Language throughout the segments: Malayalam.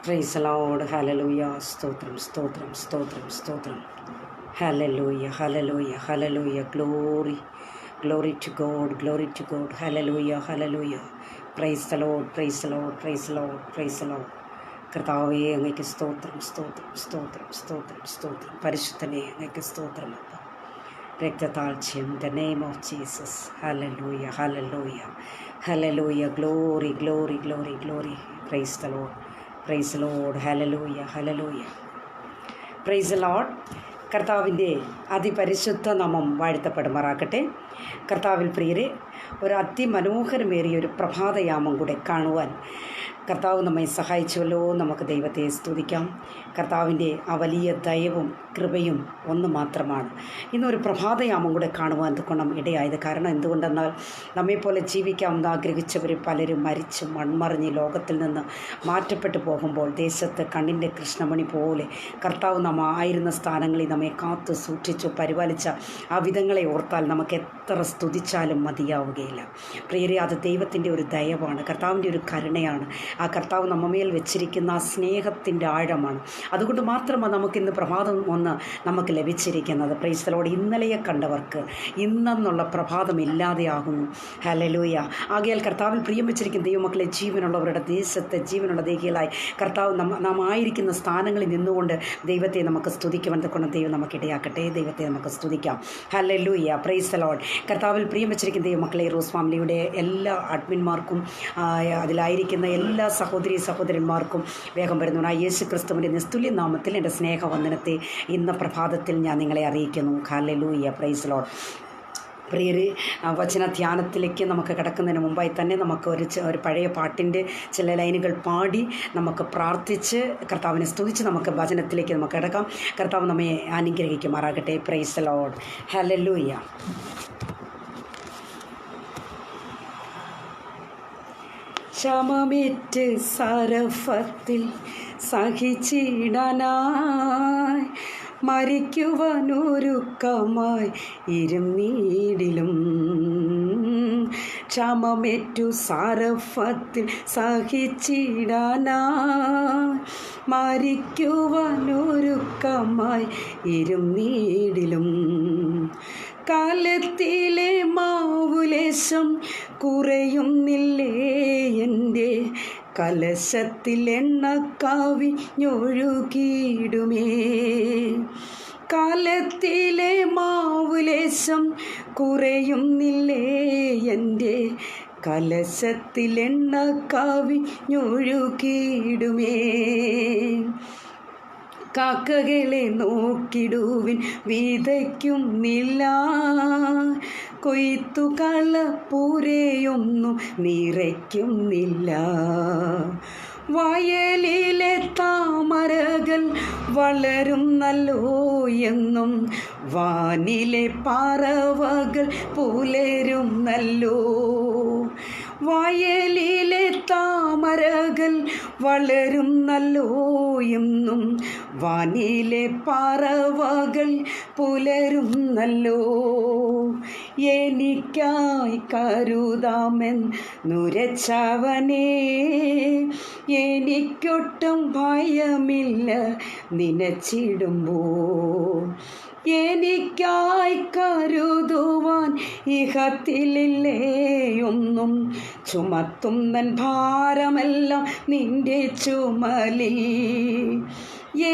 Praise the Lord, hallelujah, stotram, stotram, stotram, stotram. Hallelujah, hallelujah, hallelujah, glory, glory to God, glory to God, hallelujah, hallelujah. Praise the Lord, praise the Lord, praise the Lord, praise the Lord. കർത്താവേ അങ്ങേക്ക് സ്തോത്രം സ്തോത്രം സ്തോത്രം സ്തോത്രം സ്തോത്രം പരിശുദ്ധനെ അങ്ങേക്ക് സ്തോത്രം അപ്പ രക്തതാഴ്ചയും the name of Jesus hallelujah hallelujah hallelujah glory glory glory glory praise the Lord praise the Lord hallelujah hallelujah praise the Lord കർത്താവിൻ്റെ അതിപരിശുദ്ധ നാമം വാഴ്ത്തപ്പെടുമാറാകട്ടെ. കർത്താവിൽ പ്രിയരെ, ഒരു അതിമനോഹരമേറിയൊരു പ്രഭാതയാമം കൂടെ കാണുവാൻ കർത്താവ് നമ്മെ സഹായിച്ചുവല്ലോ. നമുക്ക് ദൈവത്തെ സ്തുതിക്കാം. കർത്താവിൻ്റെ ആ വലിയ ദയവും കൃപയും ഒന്ന് മാത്രമാണ്. ഇന്നൊരു പ്രഭാതയാമം കൂടെ കാണുവാൻ കൊണം ഇടയായത്. കാരണം എന്തുകൊണ്ടെന്നാൽ നമ്മെപ്പോലെ ജീവിക്കാമെന്ന് ആഗ്രഹിച്ചവർ പലരും മരിച്ച് മൺമറിഞ്ഞ് ലോകത്തിൽ നിന്ന് മാറ്റപ്പെട്ടു പോകുമ്പോൾ ദേശത്ത് കണ്ണിൻ്റെ കൃഷ്ണമണി പോലെ കർത്താവ് നാം ആയിരുന്ന സ്ഥാനങ്ങളിൽ നമ്മെ കാത്തു സൂക്ഷിച്ചു പരിപാലിച്ച ആ വിധങ്ങളെ ഓർത്താൽ നമുക്ക് എത്ര സ്തുതിച്ചാലും മതിയാവുകയില്ല. പ്രിയരെ, അത് ദൈവത്തിൻ്റെ ഒരു ദയവാണ്, കർത്താവിൻ്റെ ഒരു കരുണയാണ്. ആ കർത്താവ് നമ്മമേൽ വെച്ചിരിക്കുന്ന ആ സ്നേഹത്തിൻ്റെ ആഴമാണ്. അതുകൊണ്ട് മാത്രമാണ് നമുക്കിന്ന് പ്രഭാതം ഒന്ന് നമുക്ക് ലഭിച്ചിരിക്കുന്നത്. Price the Lord. ഇന്നലെയെ കണ്ടവർക്ക് ഇന്നെന്നുള്ള പ്രഭാതം ഇല്ലാതെയാകുന്നു. ഹല്ലേലൂയ. ആകയാൽ കർത്താവിൽ പ്രിയം വെച്ചിരിക്കുന്ന ദൈവമക്കളെ, ജീവനുള്ളവരുടെ ദേശത്ത് ജീവനുള്ള ദേഹികളായി കർത്താവ് നാം ആയിരിക്കുന്ന സ്ഥാനങ്ങളിൽ നിന്നുകൊണ്ട് ദൈവത്തെ നമുക്ക് സ്തുതിക്കുവാൻ കൊണ്ട് ദൈവം നമുക്ക് ഇടയാക്കട്ടെ. ദൈവത്തെ നമുക്ക് സ്തുതിക്കാം. ഹല്ലേലൂയ. Praise the Lord. കർത്താവിൽ പ്രിയം വെച്ചിരിക്കുന്ന ദൈവമക്കളെ, റോസ് ഫാമിലിയുടെ എല്ലാ അഡ്മിന്മാർക്കും അതിലായിരിക്കുന്ന എല്ലാ സഹോദരി സഹോദരന്മാർക്കും വേഗം വരുന്നവനായ യേശു ക്രിസ്തുവിൻ്റെ നിസ്തുല്യ നാമത്തിൽ എൻ്റെ സ്നേഹവന്ദനത്തെ ഇന്ന് പ്രഭാതത്തിൽ ഞാൻ നിങ്ങളെ അറിയിക്കുന്നു. ഹല്ലേലൂയ. Praise the Lord. പ്രിയരെ, വചന ധ്യാനത്തിലേക്ക് നമുക്ക് കിടക്കുന്നതിന് മുമ്പായി തന്നെ നമുക്ക് ഒരു പഴയ പാട്ടിൻ്റെ ചില ലൈനുകൾ പാടി നമുക്ക് പ്രാർത്ഥിച്ച് കർത്താവിനെ സ്തുതിച്ച് നമുക്ക് വചനത്തിലേക്ക് നമുക്ക് കിടക്കാം. കർത്താവ് നമ്മെ അനുഗ്രഹിക്കുമാറാകട്ടെ. Price the Lord. ഹല്ലേലൂയ. ക്ഷമമേറ്റ് സരഫത്തിൽ സഹിച്ചിടാനായി മരിക്കുവാനൊരുക്കമായി ഇരുന്നീടിലും ക്ഷമമേറ്റു സരഫത്തിൽ സഹിച്ചിടാനായി മരിക്കുവാനൊരുക്കമായി ഇരുന്നീടിലും കാലത്തിലെ മാവുലേശം കുറയുന്നില്ലേ എൻ്റെ കലശത്തിൽ എണ്ണ കവിഞ്ഞൊഴുകിയിടുമേ. കാലത്തിലെ മാവുലേശം കുറയുന്നില്ലേ എൻ്റെ കലശത്തിൽ എണ്ണ കവിഞ്ഞൊഴുകിയിടുമേ. കാക്കകളെ നോക്കിടുവിൻ, വിതയ്ക്കുന്നില്ല, കൊയ്ത്തു കളപ്പുരയൊന്നും നിറയ്ക്കുന്നില്ല. വയലിലെ താമരകൾ വളരുന്നല്ലോ എന്നും വാനിലെ പറവകൾ പുലരുന്നല്ലോ. വയലിലെ താമരകൾ വളരുന്നല്ലോ എന്നും വാനിലെ പറവകൾ പുലരുന്നല്ലോ. എനിക്കായി കരുതാമെന്നുരച്ചവനേ, എനിക്കൊട്ടും ഭയമില്ല നനച്ചിടുമ്പോൾ. എനിക്കായി കരുതുവാൻ ഇഹത്തിലില്ലേയൊന്നും, ചുമത്തുന്നൻ ഭാരമെല്ലാം നിന്റെ ചുമലിൽ.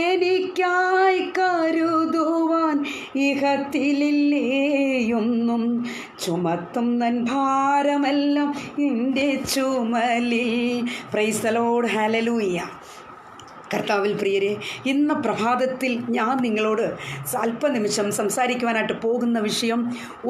എനിക്കായി കരുതുവാൻ ഇഹത്തിലില്ലേയൊന്നും, ചുമത്തുന്നൻ ഭാരമെല്ലാം നിന്റെ ചുമലിൽ. Price the Lord. ഹല്ലേലൂയ. കർത്താവിൽ പ്രിയരെ, ഇന്ന് പ്രഭാതത്തിൽ ഞാൻ നിങ്ങളോട് അല്പനിമിഷം സംസാരിക്കുവാനായിട്ട് പോകുന്ന വിഷയം,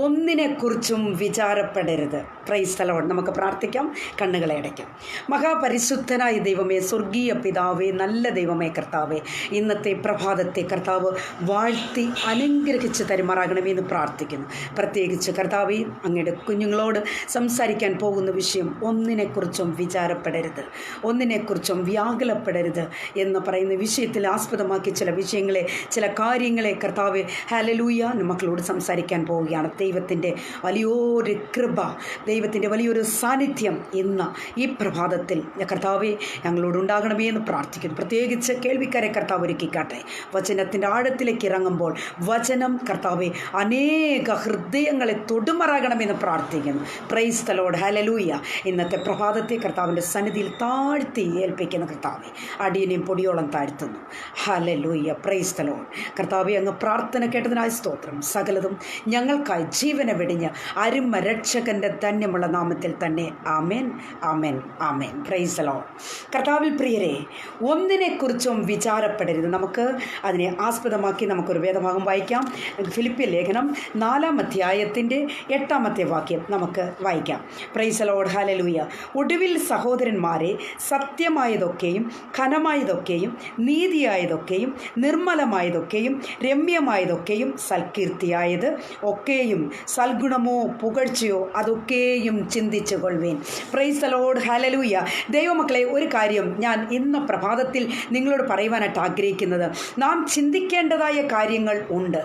ഒന്നിനെക്കുറിച്ചും വിചാരപ്പെടരുത്. Praise the Lord. നമുക്ക് പ്രാർത്ഥിക്കാം, കണ്ണുകളെ അടയ്ക്കാം. മഹാപരിശുദ്ധനായ ദൈവമേ, സ്വർഗീയ പിതാവേ, നല്ല ദൈവമേ കർത്താവേ, ഇന്നത്തെ പ്രഭാതത്തെ കർത്താവ് വാഴ്ത്തി അനുഗ്രഹിച്ച് തരുമാറാകണമേ എന്ന് പ്രാർത്ഥിക്കുന്നു. പ്രത്യേകിച്ച് കർത്താവേ, അങ്ങയുടെ കുഞ്ഞുങ്ങളോട് സംസാരിക്കാൻ പോകുന്ന വിഷയം, ഒന്നിനെക്കുറിച്ചും വിചാരപ്പെടരുത്, ഒന്നിനെക്കുറിച്ചും വ്യാകുലപ്പെടരുത് എന്ന് പറയുന്ന വിഷയത്തിൽ ആസ്പദമാക്കി ചില വിഷയങ്ങളെ, ചില കാര്യങ്ങളെ കർത്താവ് ഹല്ലേലൂയ മക്കളോട് സംസാരിക്കാൻ പോവുകയാണ്. ദൈവത്തിൻ്റെ വലിയൊരു കൃപ, ദൈവത്തിൻ്റെ വലിയൊരു സാന്നിധ്യം ഇന്ന് ഈ പ്രഭാതത്തിൽ കർത്താവെ ഞങ്ങളോടുണ്ടാകണമേ എന്ന് പ്രാർത്ഥിക്കുന്നു. പ്രത്യേകിച്ച് കേൾവിക്കാരെ കർത്താവ് ഒരുക്കിക്കാട്ടെ. വചനത്തിൻ്റെ ആഴത്തിലേക്ക് ഇറങ്ങുമ്പോൾ വചനം കർത്താവെ അനേക ഹൃദയങ്ങളെ തൊടുമറാകണമെന്ന് പ്രാർത്ഥിക്കുന്നു. Price the Lord. ഹല്ലേലൂയ. ഇന്നത്തെ പ്രഭാതത്തെ കർത്താവിൻ്റെ സന്നിധിയിൽ താഴ്ത്തി ഏൽപ്പിക്കുന്ന കർത്താവെ അടിയനെയും പൊടിയോളം താഴ്ത്തുന്നു. ഹല്ലേലൂയ. Praise the Lord. കർത്താവെ അങ്ങ് പ്രാർത്ഥന കേട്ടതിനായി സ്തോത്രം. സകലതും ഞങ്ങൾക്കായി ജീവനെ വെടിഞ്ഞ് അരുമ രക്ഷകൻ്റെ ധന്യമുള്ള നാമത്തിൽ തന്നെ ആമേൻ, ആമേൻ, ആമേൻ. Praise the Lord. കർത്താവിൽ പ്രിയരെ, ഒന്നിനെക്കുറിച്ചും വിചാരപ്പെടരുത്. നമുക്ക് അതിനെ ആസ്പദമാക്കി നമുക്കൊരു വേദഭാഗം വായിക്കാം. ഫിലിപ്പിയ ലേഖനം 4-ാം അധ്യായത്തിൻ്റെ 8-ാമത്തെ വാക്യം നമുക്ക് വായിക്കാം. Price the Lord. ഹല്ലേലൂയ. ഒടുവിൽ സഹോദരന്മാരെ, സത്യമായതൊക്കെയും ഘനമായതൊക്കെയും നീതിയായതൊക്കെയും നിർമ്മലമായതൊക്കെയും രമ്യമായതൊക്കെയും സൽകീർത്തിയായത് ഒക്കെയും സൽഗുണമോ പുകഴ്ചയോ അതൊക്കെയും ചിന്തിച്ചു കൊള്ളുവേൻ. Praise the Lord. ഹല്ലേലൂയ. ദൈവമക്കളെ, ഒരു കാര്യം ഞാൻ ഇന്ന് പ്രഭാതത്തിൽ നിങ്ങളോട് പറയുവാനായിട്ട് ആഗ്രഹിക്കുന്നത്, നാം ചിന്തിക്കേണ്ടതായ കാര്യങ്ങൾ ഉണ്ട്,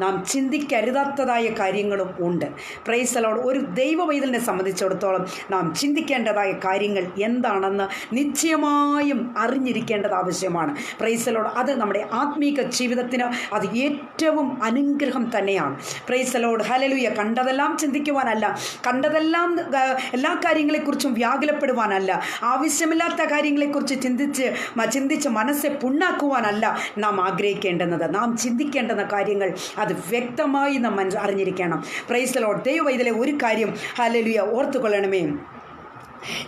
നാം ചിന്തിക്കരുതാത്തതായ കാര്യങ്ങളും ഉണ്ട്. Price the Lord. ഒരു ദൈവ പൈതലിനെ സംബന്ധിച്ചിടത്തോളം നാം ചിന്തിക്കേണ്ടതായ കാര്യങ്ങൾ എന്താണെന്ന് നിശ്ചയമായും അറിഞ്ഞിരിക്കേണ്ടത് ആവശ്യമാണ്. Price the Lord. അത് നമ്മുടെ ആത്മീക ജീവിതത്തിന് അത് ഏറ്റവും അനുഗ്രഹം തന്നെയാണ്. Price the Lord. ഹല്ലേലൂയ. കണ്ടതെല്ലാം ചിന്തിക്കുവാനല്ല, കണ്ടതെല്ലാം എല്ലാ കാര്യങ്ങളെക്കുറിച്ചും വ്യാകുലപ്പെടുവാനല്ല, ആവശ്യമില്ലാത്ത കാര്യങ്ങളെക്കുറിച്ച് ചിന്തിച്ച് മനസ്സെ പുണ്ണാക്കുവാനല്ല നാം ആഗ്രഹിക്കേണ്ടുന്നത്. നാം ചിന്തിക്കേണ്ടുന്ന കാര്യങ്ങൾ അത് വ്യക്തമായി നാം അറിഞ്ഞിരിക്കണം. Price the Lord. ദൈവവൈതലെ, ഒരു കാര്യം ഹല്ലേലൂയ ഓർത്തുകൊള്ളണമേ,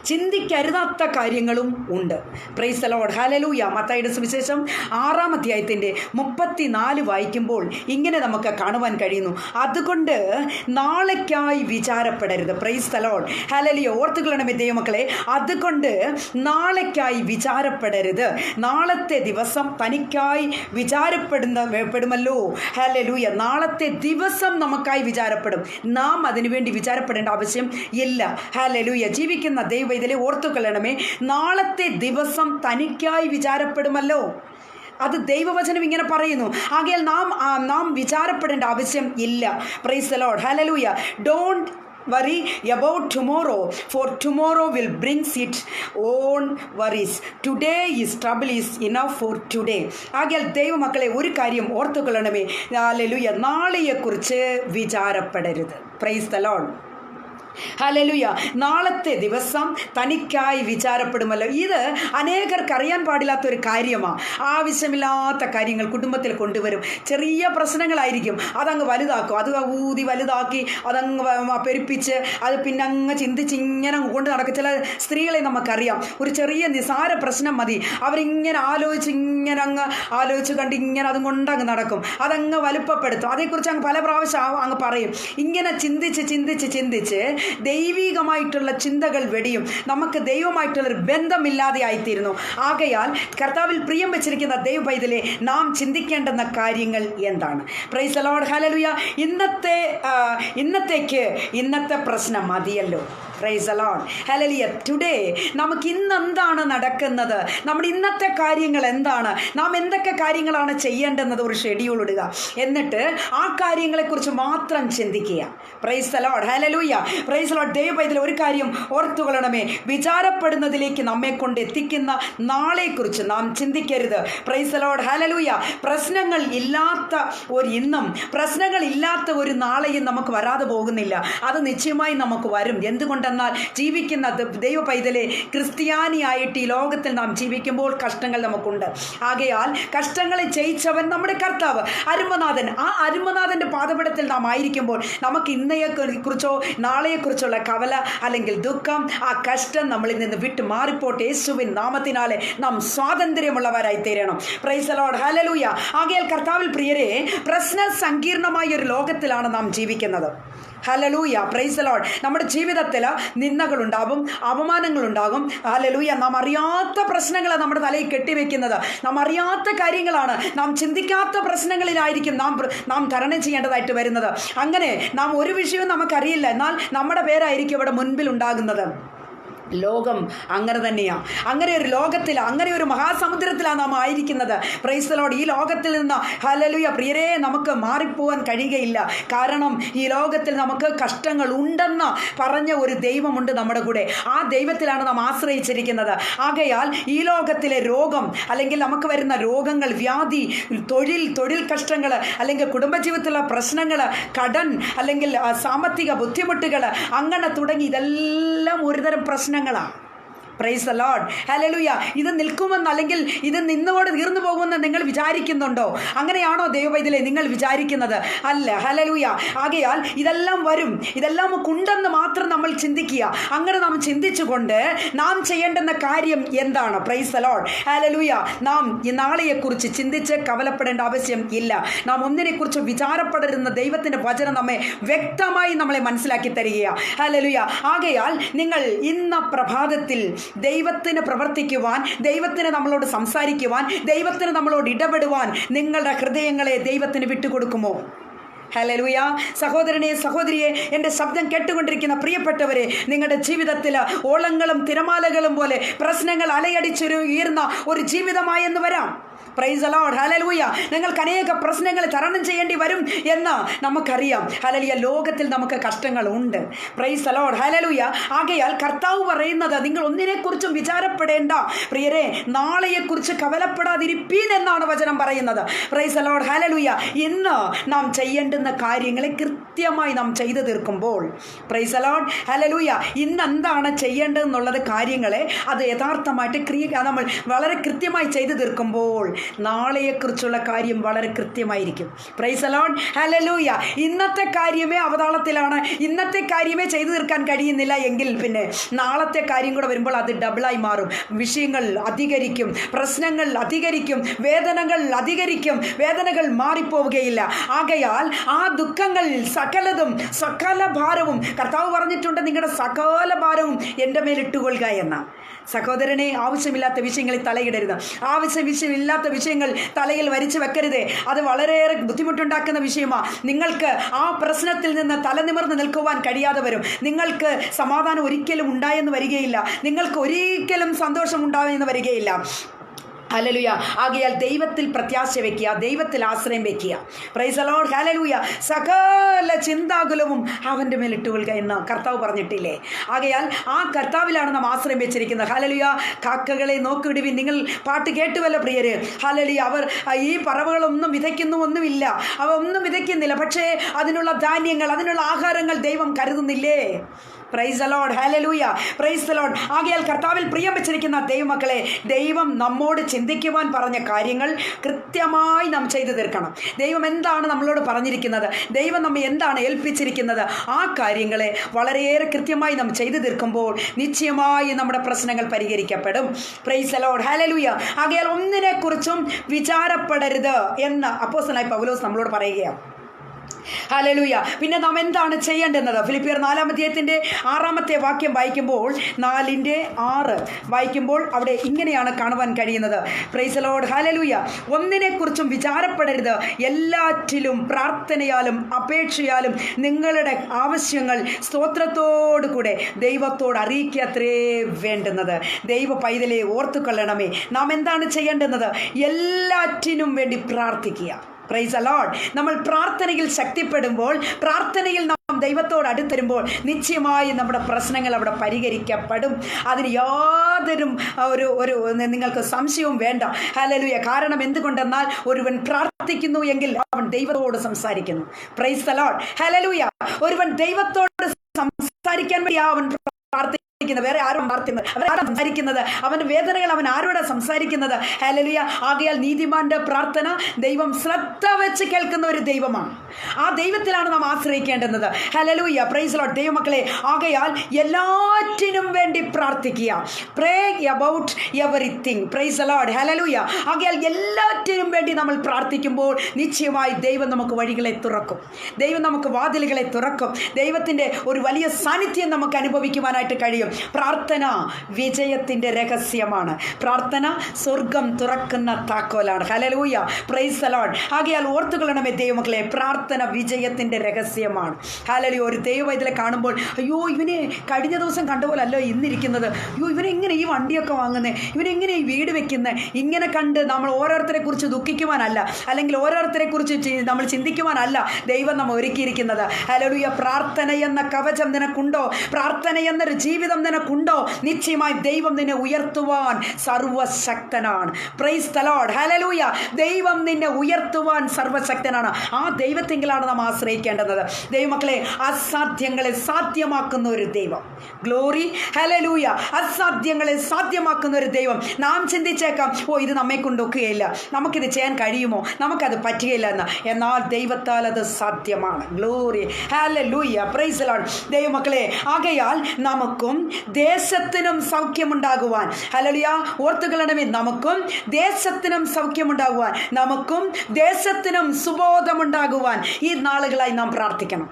ചിന്തിക്കരുതാത്ത കാര്യങ്ങളും ഉണ്ട്. Price the Lord. ഹല്ലേലൂയ. മത്തായിയുടെ സുവിശേഷം 6-ാം അധ്യായത്തിൻ്റെ 34 വായിക്കുമ്പോൾ ഇങ്ങനെ നമുക്ക് കാണുവാൻ കഴിയുന്നു, അതുകൊണ്ട് നാളേക്കായി വിചാരപ്പെടരുത്. Praise the Lord. ഹല്ലേലൂയ. ഓർത്തുകൊള്ളണമേ ദൈവമക്കളെ, അതുകൊണ്ട് നാളേക്കായി വിചാരപ്പെടരുത്. നാളത്തെ ദിവസം തനിക്കായി വിചാരപ്പെടുമല്ലോ. ഹല്ലേലൂയ. നാളത്തെ ദിവസം നമുക്കായി വിചാരപ്പെടും. നാം അതിനുവേണ്ടി വിചാരപ്പെടേണ്ട ആവശ്യം ഇല്ല. ഹല്ലേലൂയ. ജീവിക്കുന്ന ദൈവവൈതലെ ഓർത്തുകൊള്ളണമേ, നാളത്തെ ദിവസം തനിക്കായി വിചാരപ്പെടുമല്ലോ. അത് ദൈവവചനം ഇങ്ങനെ പറയുന്നു. ആകയാൽ നാം വിചാരപ്പെടേണ്ട ആവശ്യം ഇല്ല. Price the Lord. Hallelujah. Don't worry about tomorrow, for tomorrow will brings its own worries. Today is trouble is enough for today. ആകയാൽ ദൈവമക്കളെ, ഒരു കാര്യം ഓർത്തുകൊള്ളണമേ, ഹല്ലേലൂയ, നാളെയെക്കുറിച്ച് വിചാരപ്പെടരുത്. Praise the Lord. ഹല്ലേലൂയ. നാളത്തെ ദിവസം തനിക്കായി വിചാരപ്പെടുമല്ലോ. ഇത് അനേകർക്ക് അറിയാൻ പാടില്ലാത്തൊരു കാര്യമാണ്. ആവശ്യമില്ലാത്ത കാര്യങ്ങൾ കുടുംബത്തിൽ കൊണ്ടുവരും. ചെറിയ പ്രശ്നങ്ങളായിരിക്കും, അതങ്ങ് വലുതാക്കും, അത് ഊതി വലുതാക്കി അതങ്ങ് പെരുപ്പിച്ച് അത് പിന്നെ അങ്ങ് ചിന്തിച്ച് ഇങ്ങനെ കൊണ്ട് നടക്കും. ചില സ്ത്രീകളെ നമുക്കറിയാം, ഒരു ചെറിയ നിസാര പ്രശ്നം മതി, അവരിങ്ങനെ ഇങ്ങനെ അങ്ങ് ആലോചിച്ച് കണ്ട് ഇങ്ങനെ അതും കൊണ്ടങ്ങ് നടക്കും, അതങ്ങ് വലുപ്പപ്പെടുത്തും, അതേക്കുറിച്ച് അങ്ങ് പല പ്രാവശ്യം അങ്ങ് പറയും. ഇങ്ങനെ ചിന്തിച്ച് ദൈവികമായിട്ടുള്ള ചിന്തകൾ വെടിയും, നമുക്ക് ദൈവമായിട്ടുള്ളൊരു ബന്ധമില്ലാതെ ആയിത്തീരുന്നു. ആകയാൽ കർത്താവിൽ പ്രിയം വെച്ചിരിക്കുന്ന ദൈവ പൈതലെ, നാം ചിന്തിക്കേണ്ടുന്ന കാര്യങ്ങൾ എന്താണ്? Price the Lord. ഹല്ലേലൂയ. ഇന്നത്തെ പ്രശ്നം മതിയല്ലോ. Price the Lord. Hallelujah. Today നമുക്ക് ഇന്ന് എന്താണ് നടക്കുന്നത്, നമ്മുടെ ഇന്നത്തെ കാര്യങ്ങൾ എന്താണ്, നാം എന്തൊക്കെ കാര്യങ്ങളാണ് ചെയ്യേണ്ടുന്നത്, ഒരു ഷെഡ്യൂൾ ഇടുക, എന്നിട്ട് ആ കാര്യങ്ങളെക്കുറിച്ച് മാത്രം ചിന്തിക്കുക. Praise the Lord. Hallelujah. Praise the Lord. ദൈവപൈതൽ, ഒരു കാര്യം ഓർത്തുകൊള്ളണമേ, വിചാരപ്പെടുന്നതിലേക്ക് നമ്മെ കൊണ്ട് എത്തിക്കുന്ന നാളെക്കുറിച്ച് നാം ചിന്തിക്കരുത്. Price the Lord. ഹല്ലേലൂയ. പ്രശ്നങ്ങൾ ഇല്ലാത്ത ഒരു ഇന്നും, പ്രശ്നങ്ങൾ ഇല്ലാത്ത ഒരു നാളെയും നമുക്ക് വരാതെ പോകുന്നില്ല. അത് നിശ്ചയമായി നമുക്ക് വരും. എന്തുകൊണ്ടെന്നാൽ ജീവിക്കുന്ന ദൈവ പൈതലെ, ക്രിസ്ത്യാനിയായിട്ട് ഈ ലോകത്തിൽ നാം ജീവിക്കുമ്പോൾ കഷ്ടങ്ങൾ നമുക്കുണ്ട്. ആകയാൽ കഷ്ടങ്ങളെ ജയിച്ചവൻ നമ്മുടെ കർത്താവ് അരുമനാഥൻ. ആ അരുമനാഥൻ്റെ പാദപീഠത്തിൽ നാം ആയിരിക്കുമ്പോൾ നമുക്ക് ഇന്നയെക്കുറിച്ചോ നാളെയെക്കുറിച്ചുള്ള കവല അല്ലെങ്കിൽ ദുഃഖം, ആ കഷ്ടം നമ്മളിൽ നിന്ന് വിട്ട് മാറിപ്പോട്ടെ. യേശുവിൻ നാമത്തിനാലെ നാം സ്വാതന്ത്ര്യമുള്ളവരായി തീരണം. Price the Lord. ഹല്ലേലൂയ. ആകയാൽ കർത്താവിൽ പ്രിയരെ, പ്രശ്ന സങ്കീർണമായ ഒരു ലോകത്തിലാണ് നാം ജീവിക്കുന്നത്. ഹല്ലേലൂയ. Praise the Lord. നമ്മുടെ ജീവിതത്തിൽ നിന്ദകളുണ്ടാകും, അപമാനങ്ങളുണ്ടാകും. ഹല്ലേലൂയ. നാം അറിയാത്ത പ്രശ്നങ്ങളാണ് നമ്മുടെ തലയിൽ കെട്ടിവെക്കുന്നത്. നാം അറിയാത്ത കാര്യങ്ങളാണ്, നാം ചിന്തിക്കാത്ത പ്രശ്നങ്ങളിലായിരിക്കും നാം തരണം ചെയ്യേണ്ടതായിട്ട് വരുന്നത്. അങ്ങനെ നാം ഒരു വിഷയവും നമുക്കറിയില്ല, എന്നാൽ നമ്മുടെ പേരായിരിക്കും ഇവിടെ മുൻപിൽ ഉണ്ടാകുന്നത്. ലോകം അങ്ങനെ തന്നെയാണ്. അങ്ങനെ ഒരു ലോകത്തിൽ, അങ്ങനെ ഒരു മഹാസമുദ്രത്തിലാണ് നാം ആയിരിക്കുന്നത്. Price the Lord. ഈ ലോകത്തിൽ നിന്ന് ഹല്ലേലൂയ പ്രിയരേ നമുക്ക് മാറിപ്പോവാൻ കഴിയുകയില്ല. കാരണം ഈ ലോകത്തിൽ നമുക്ക് കഷ്ടങ്ങൾ ഉണ്ടെന്ന് പറഞ്ഞ ഒരു ദൈവമുണ്ട് നമ്മുടെ കൂടെ. ആ ദൈവത്തിലാണ് നാം ആശ്രയിച്ചിരിക്കുന്നത്. ആകയാൽ ഈ ലോകത്തിലെ രോഗം, അല്ലെങ്കിൽ നമുക്ക് വരുന്ന രോഗങ്ങൾ, വ്യാധി, തൊഴിൽ കഷ്ടങ്ങൾ, അല്ലെങ്കിൽ കുടുംബജീവിതത്തിലുള്ള പ്രശ്നങ്ങൾ, കടൻ, അല്ലെങ്കിൽ സാമ്പത്തിക ബുദ്ധിമുട്ടുകൾ, അങ്ങനെ തുടങ്ങി ഇതെല്ലാം ഒരുതരം പ്രശ്നങ്ങളാണ്. Price the Lord. ഹല്ലേലൂയ. ഇത് നിൽക്കുമെന്ന്, അല്ലെങ്കിൽ ഇത് നിന്നോട് തീർന്നു പോകുമെന്ന് നിങ്ങൾ വിചാരിക്കുന്നുണ്ടോ? അങ്ങനെയാണോ ദൈവവൈദ്യരെ നിങ്ങൾ വിചാരിക്കുന്നത്? അല്ല. ഹല്ലേലൂയ. ആകയാൽ ഇതെല്ലാം വരും, ഇതെല്ലാം ഉണ്ടെന്ന് മാത്രം നമ്മൾ ചിന്തിക്കുക. അങ്ങനെ നാം ചിന്തിച്ചുകൊണ്ട് നാം ചെയ്യേണ്ടുന്ന കാര്യം എന്താണ്? Price the Lord. ഹല്ലേലൂയ. നാം ഈ നാളെയെക്കുറിച്ച് ചിന്തിച്ച് കവലപ്പെടേണ്ട ആവശ്യം ഇല്ല. നാം ഒന്നിനെക്കുറിച്ച് വിചാരപ്പെടരുന്ന ദൈവത്തിൻ്റെ വചനം നമ്മെ വ്യക്തമായി നമ്മളെ മനസ്സിലാക്കി തരികയാണ്. ഹല്ലേലൂയ. ആകയാൽ നിങ്ങൾ ഇന്ന പ്രഭാതത്തിൽ ദൈവത്തിന് പ്രവർത്തിക്കുവാൻ, ദൈവത്തിന് നമ്മളോട് സംസാരിക്കുവാൻ, ദൈവത്തിന് നമ്മളോട് ഇടപെടുവാൻ നിങ്ങളുടെ ഹൃദയങ്ങളെ ദൈവത്തിന് വിട്ടുകൊടുക്കുമോ? ഹല്ലേലൂയ. സഹോദരനെ, സഹോദരിയെ, എൻ്റെ ശബ്ദം കേട്ടുകൊണ്ടിരിക്കുന്ന പ്രിയപ്പെട്ടവരെ, നിങ്ങളുടെ ജീവിതത്തിൽ ഓളങ്ങളും തിരമാലകളും പോലെ പ്രശ്നങ്ങൾ അലയടിച്ചൊരു ഉയർന്ന ഒരു ജീവിതമായെന്ന് വരാം. Price the Lord. ഹല്ലേലൂയ. നിങ്ങൾക്ക് അനേക പ്രശ്നങ്ങൾ തരണം ചെയ്യേണ്ടി വരും എന്ന് നമുക്കറിയാം. ഹല്ലേലൂയ. ലോകത്തിൽ നമുക്ക് കഷ്ടങ്ങൾ ഉണ്ട്. Price the Lord. ഹല്ലേലൂയ. ആകയാൽ കർത്താവ് പറയുന്നത്, നിങ്ങൾ ഒന്നിനെക്കുറിച്ചും വിചാരപ്പെടേണ്ട പ്രിയരെ, നാളെയെക്കുറിച്ച് കവലപ്പെടാതിരിപ്പീൻ എന്നാണ് വചനം പറയുന്നത്. Price the Lord. ഹല്ലേലൂയ. ഇന്ന് നാം ചെയ്യേണ്ടുന്ന കാര്യങ്ങളെ കൃത്യമായി നാം ചെയ്തു തീർക്കുമ്പോൾ, പ്രൈസ് ദി ലോർഡ്. ഹല്ലേലൂയ, ഇന്ന് എന്താണ് ചെയ്യേണ്ടതെന്നുള്ളത് കാര്യങ്ങളെ അത് യഥാർത്ഥമായിട്ട് നമ്മൾ വളരെ കൃത്യമായി ചെയ്തു തീർക്കുമ്പോൾ നാളെയെക്കുറിച്ചുള്ള കാര്യം വളരെ കൃത്യമായിരിക്കും. Praise the Lord. ഹല്ലേലൂയ. ഇന്നത്തെ കാര്യമേ അവതാളത്തിലാണ്, ഇന്നത്തെ കാര്യമേ ചെയ്തു തീർക്കാൻ കഴിയുന്നില്ല എങ്കിൽ പിന്നെ നാളത്തെ കാര്യം കൂടെ വരുമ്പോൾ അത് ഡബിളായി മാറും. വിഷയങ്ങൾ അധികരിക്കും, പ്രശ്നങ്ങൾ അധികരിക്കും, വേദനകൾ അധികരിക്കും, വേദനകൾ മാറിപ്പോവുകയില്ല. ആകയാൽ ആ ദുഃഖങ്ങൾ സകലതും, സകല ഭാരവും, കർത്താവ് പറഞ്ഞിട്ടുണ്ട്, നിങ്ങളുടെ സകല ഭാരവും എൻ്റെ മേലിട്ടുകൊള്ളുക എന്ന. സഹോദരനെ, ആവശ്യമില്ലാത്ത വിഷയങ്ങളിൽ തലയിടരുത്. ആവശ്യമില്ലാത്ത വിഷയങ്ങൾ തലയിൽ വരിച്ചു വെക്കരുത്. അത് വളരെയേറെ ബുദ്ധിമുട്ടുണ്ടാക്കുന്ന വിഷയമാണ്. നിങ്ങൾക്ക് ആ പ്രശ്നത്തിൽ നിന്ന് തലനിമിർന്ന് നിൽക്കുവാൻ കഴിയാതെ വരും. നിങ്ങൾക്ക് സമാധാനം ഒരിക്കലും ഉണ്ടായെന്ന് വരികയില്ല. നിങ്ങൾക്ക് ഒരിക്കലും സന്തോഷം ഉണ്ടായെന്ന് വരികയില്ല. ഹല്ലേലൂയ. ആകയാൽ ദൈവത്തിൽ പ്രത്യാശ വെക്കുക, ദൈവത്തിൽ ആശ്രയം വെക്കുക. Price the Lord. ഹല്ലേലൂയ. സകല ചിന്താകുലവും അവൻ്റെ മേലിട്ടുകൊള്ളുക എന്ന് കർത്താവ് പറഞ്ഞിട്ടില്ലേ? ആകയാൽ ആ കർത്താവിലാണ് നാം ആശ്രയം വെച്ചിരിക്കുന്നത്. ഹല്ലേലൂയ. കാക്കകളെ നോക്കിവിടുവിൻ. നിങ്ങൾ പാട്ട് കേട്ടുവല്ലോ പ്രിയര്. ഹല്ലേലൂയ. അവർ ഈ പറവകളൊന്നും ഒന്നുമില്ല, അവ ഒന്നും വിതയ്ക്കുന്നില്ല, പക്ഷേ അതിനുള്ള ധാന്യങ്ങൾ, അതിനുള്ള ആഹാരങ്ങൾ ദൈവം കരുതുന്നില്ലേ? Praise the Lord. Hallelujah. Praise the Lord. ആകയാൽ കർത്താവിൽ പ്രിയം വെച്ചിരിക്കുന്ന ദൈവമക്കളെ, ദൈവം നമ്മോട് ചിന്തിക്കുവാൻ പറഞ്ഞ കാര്യങ്ങൾ കൃത്യമായി നാം ചെയ്തു തീർക്കണം. ദൈവം എന്താണ് നമ്മളോട് പറഞ്ഞിരിക്കുന്നത്, ദൈവം നമ്മെ എന്താണ് ഏൽപ്പിച്ചിരിക്കുന്നത്, ആ കാര്യങ്ങളെ വളരെയേറെ കൃത്യമായി നാം ചെയ്തു തീർക്കുമ്പോൾ നിശ്ചയമായി നമ്മുടെ പ്രശ്നങ്ങൾ പരിഹരിക്കപ്പെടും. Price the Lord. ഹല്ലേലൂയ. ആകയാൽ ഒന്നിനെക്കുറിച്ചും വിചാരപ്പെടരുത് എന്ന് അപ്പോസ്തലനായ പൗലോസ് നമ്മളോട് പറയുകയാണ്. ഹല്ലേലൂയ. പിന്നെ നാം എന്താണ് ചെയ്യേണ്ടുന്നത്? ഫിലിപ്പിയർ 4-ാമത്തെ വാക്യം വായിക്കുമ്പോൾ, 4:6 വായിക്കുമ്പോൾ അവിടെ ഇങ്ങനെയാണ് കാണുവാൻ കഴിയുന്നത്. Price the Lord. ഹല്ലേലൂയ. ഒന്നിനെക്കുറിച്ചും വിചാരപ്പെടരുത്, എല്ലാറ്റിലും പ്രാർത്ഥനയാലും അപേക്ഷയാലും നിങ്ങളുടെ ആവശ്യങ്ങൾ സ്തോത്രത്തോടു കൂടെ ദൈവത്തോട് അറിയിക്കത്രേ വേണ്ടുന്നത്. ദൈവ പൈതലെ ഓർത്തുകൊള്ളണമേ, നാം എന്താണ് ചെയ്യേണ്ടുന്നത്? എല്ലാറ്റിനും വേണ്ടി പ്രാർത്ഥിക്കുക. Price the Lord. നമ്മൾ പ്രാർത്ഥനയിൽ ശക്തിപ്പെടുമ്പോൾ, പ്രാർത്ഥനയിൽ നാം ദൈവത്തോട് അടുത്തരുമ്പോൾ നിശ്ചയമായി നമ്മുടെ പ്രശ്നങ്ങൾ അവിടെ പരിഹരിക്കപ്പെടും. അതിന് യാതൊരു ഒരു നിങ്ങൾക്ക് സംശയവും വേണ്ട. ഹല്ലേലൂയ. കാരണം എന്തുകൊണ്ടെന്നാൽ ഒരുവൻ പ്രാർത്ഥിക്കുന്നു എങ്കിൽ അവൻ ദൈവത്തോട് സംസാരിക്കുന്നു. Price the Lord. ഹല്ലേലൂയ. ഒരുവൻ ദൈവത്തോട് സംസാരിക്കാൻ വേണ്ടി അവൻ പ്രാർത്ഥിക്കുന്നു. വേറെ ആരും സംസാരിക്കുന്നത്, അവന്റെ വേദനകൾ അവൻ ആരോടാ സംസാരിക്കുന്നത്? ഹല്ലേലൂയ. ആകയാൽ നീതിമാന്റെ പ്രാർത്ഥന ദൈവം ശ്രദ്ധ വെച്ച് കേൾക്കുന്ന ഒരു ദൈവമാണ്. ആ ദൈവത്തിലാണ് നാം ആശ്രയിക്കേണ്ടുന്നത്. ഹല്ലേലൂയ. Praise the Lord. ദൈവമക്കളെ, ആകയാൽ എല്ലാറ്റിനും വേണ്ടി പ്രാർത്ഥിക്കുക. Pray about everything. Praise the Lord. Hallelujah. ആകയാൽ എല്ലാറ്റിനും വേണ്ടി നമ്മൾ പ്രാർത്ഥിക്കുമ്പോൾ നിശ്ചയമായി ദൈവം നമുക്ക് വഴികളെ തുറക്കും, ദൈവം നമുക്ക് വാതിലുകളെ തുറക്കും, ദൈവത്തിന്റെ ഒരു വലിയ സാന്നിധ്യം നമുക്ക് അനുഭവിക്കുവാനായിട്ട് കഴിയും. പ്രാർത്ഥന വിജയത്തിൻ്റെ രഹസ്യമാണ്. പ്രാർത്ഥന സ്വർഗം തുറക്കുന്ന താക്കോലാണ്. Hallelujah, praise the Lord. ആകയാൽ ഓർത്തുകൊള്ളണമേ ദൈവമക്കളെ, പ്രാർത്ഥന വിജയത്തിൻ്റെ രഹസ്യമാണ്. ഹല്ലേലൂയ. ഒരു ദൈവം ഇതിലെ കാണുമ്പോൾ അയ്യോ ഇവനെ കഴിഞ്ഞ ദിവസം കണ്ട പോലെ അല്ലോ ഇന്നിരിക്കുന്നത്, അയ്യോ ഇവനെങ്ങനെ ഈ വണ്ടിയൊക്കെ വാങ്ങുന്നത്, ഇവനെങ്ങനെ ഈ വീട് വെക്കുന്നത്, ഇങ്ങനെ കണ്ട് നമ്മൾ ഓരോരുത്തരെ കുറിച്ച് ദുഃഖിക്കുവാനല്ല, അല്ലെങ്കിൽ ഓരോരുത്തരെ കുറിച്ച് നമ്മൾ ചിന്തിക്കുവാനല്ല ദൈവം നമ്മൾ ഒരുക്കിയിരിക്കുന്നത്. ഹല്ലേലൂയ. പ്രാർത്ഥന എന്ന കവചം നിനക്കുണ്ടോ? പ്രാർത്ഥന എന്നൊരു ജീവിതം നിനക്കുണ്ടോ? നിശ്ചയമായി ദൈവം നിന്നെ ഉയർത്തുവാൻ സർവശക്തനാണ്. Praise the Lord. ഹല്ലേലൂയ. ദൈവം നിന്നെ ഉയർത്തുവാൻ സർവശക്തനാണ്. ആ ദൈവത്തെങ്കിലാണ് നാം ആശ്രയിക്കേണ്ടത്. ദൈവമക്കളെ, അസാധ്യങ്ങളെ സാധ്യമാക്കുന്ന ഒരു ദൈവം. ഗ്ലോറി. ഹല്ലേലൂയ. അസാധ്യങ്ങളെ സാധ്യമാക്കുന്ന ഒരു ദൈവം. നാം ചിന്തിച്ചേക്കാം, ഓ ഇത് നമ്മെ കൊണ്ടൊക്കുകയില്ല, നമുക്കിത് ചെയ്യാൻ കഴിയുമോ, നമുക്കത് പറ്റുകയില്ല എന്ന്. എന്നാൽ ദൈവത്താൽ അത് സാധ്യമാണ്. Glory. Hallelujah, praise the Lord. ദൈവമക്കളെ, ആകയാൽ നമുക്കും ദേശത്തിനും സൗഖ്യമുണ്ടാകുവാൻ, ഹല്ലേലൂയ, ഓർത്തുകൊള്ളണമേ, നമുക്കും ദേശത്തിനും സൗഖ്യമുണ്ടാകുവാൻ, നമുക്കും ദേശത്തിനും സുബോധമുണ്ടാകുവാൻ ഈ നാളുകളായി നാം പ്രാർത്ഥിക്കണം.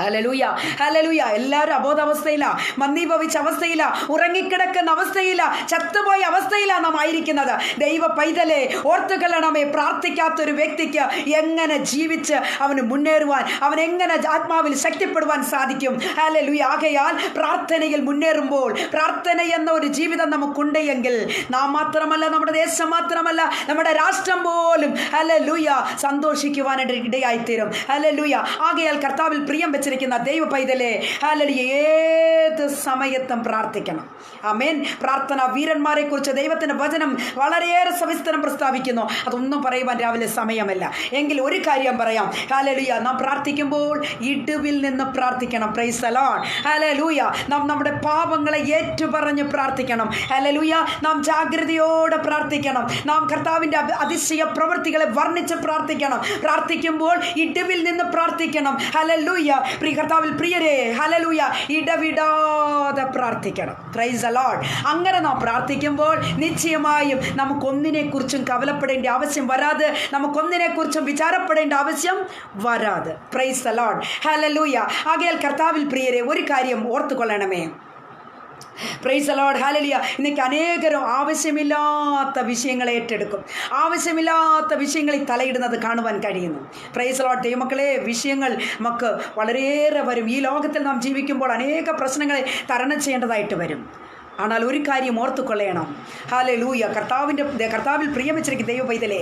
Hallelujah, hallelujah. എല്ലാവരും അബോധാവസ്ഥയില, മന്ദീഭവിച്ച അവസ്ഥയില, ഉറങ്ങിക്കിടക്കുന്ന അവസ്ഥയില, ചത്തുപോയ അവസ്ഥയിലാണ് നാം ആയിരിക്കുന്നത്. ദൈവ പൈതലെ, ഓർത്തുകൊള്ളണമേ, പ്രാർത്ഥിക്കാത്തൊരു വ്യക്തിക്ക് എങ്ങനെ ജീവിച്ച് അവന് മുന്നേറുവാൻ, അവൻ എങ്ങനെ ആത്മാവിൽ ശക്തിപ്പെടുവാൻ സാധിക്കും? ഹല്ലേലൂയ. ആകയാൽ പ്രാർത്ഥനയിൽ മുന്നേറുമ്പോൾ, പ്രാർത്ഥന എന്ന ഒരു ജീവിതം നമുക്കുണ്ട് എങ്കിൽ നാം മാത്രമല്ല, നമ്മുടെ ദേശം മാത്രമല്ല, നമ്മുടെ രാഷ്ട്രം പോലും ഹല്ലേലൂയ സന്തോഷിക്കുവാനായിട്ട് ഇടയായിത്തീരും. ഹല്ലേലൂയ. ആകയാൽ കർത്താവിൽ പ്രിയം വെച്ചിരിക്കുന്ന ദൈവ പൈതലെ, ഹല്ലേലൂയ, ഏത് സമയത്തും പ്രാർത്ഥിക്കണം. ആമേൻ. പ്രാർത്ഥന വീരന്മാരെ കുറിച്ച് ദൈവത്തിന്റെ വചനം വളരെയേറെ സവിസ്തരം പ്രസ്താവിക്കുന്നു. അതൊന്നും പറയുവാൻ രാവിലെ സമയമല്ല. എങ്കിൽ ഒരു കാര്യം പറയാം. ഹല്ലേലൂയ. നാം പ്രാർത്ഥിക്കുമ്പോൾ ഇടുവിൽ നിന്ന് പ്രാർത്ഥിക്കണം. Price the Lord. ഹല്ലേലൂയ. നാം നമ്മുടെ പാപങ്ങളെ ഏറ്റുപറഞ്ഞ് പ്രാർത്ഥിക്കണം. ഹല്ലേലൂയ. നാം ജാഗ്രതയോടെ പ്രാർത്ഥിക്കണം. നാം കർത്താവിന്റെ അതിശയ പ്രവൃത്തികളെ വർണ്ണിച്ച് പ്രാർത്ഥിക്കണം. പ്രാർത്ഥിക്കുമ്പോൾ ഇടുവിൽ നിന്ന് പ്രാർത്ഥിക്കണം. ഹല്ലേലൂയ. കർത്താവിൽ പ്രിയരെ, ഹല്ലേലൂയ, ഇടവിടാതെ പ്രാർത്ഥിക്കണം. Price the Lord. അങ്ങനെ നാം പ്രാർത്ഥിക്കുമ്പോൾ നിശ്ചയമായും നമുക്കൊന്നിനെ കുറിച്ചും കവലപ്പെടേണ്ട ആവശ്യം വരാതെ, നമുക്കൊന്നിനെ കുറിച്ചും വിചാരപ്പെടേണ്ട ആവശ്യം വരാതെ. Praise the Lord. ഹല്ലേലൂയ. ആകയാൽ കർത്താവിൽ പ്രിയരെ, ഒരു കാര്യം ഓർത്തുകൊള്ളണമേ. Praise the Lord. ഹല്ലേലൂയ. ഇന്നേക്ക് അനേകരും ആവശ്യമില്ലാത്ത വിഷയങ്ങളെ ഏറ്റെടുക്കും. ആവശ്യമില്ലാത്ത വിഷയങ്ങളിൽ തലയിടുന്നത് കാണുവാൻ കഴിയുന്നു. Price the Lord. ദൈവമക്കളെ, വിഷയങ്ങൾ നമുക്ക് വളരെയേറെ വരും. ഈ ലോകത്തിൽ നാം ജീവിക്കുമ്പോൾ അനേക പ്രശ്നങ്ങളെ തരണം ചെയ്യേണ്ടതായിട്ട് വരും. ஆனால் ഒരു കാര്യം ഓർത്തുകൊള്ളണം. ഹല്ലേലൂയ. കർത്താവിൽ പ്രിയം വെച്ചിരിക്കുന്ന ദൈവ പൈതലേ,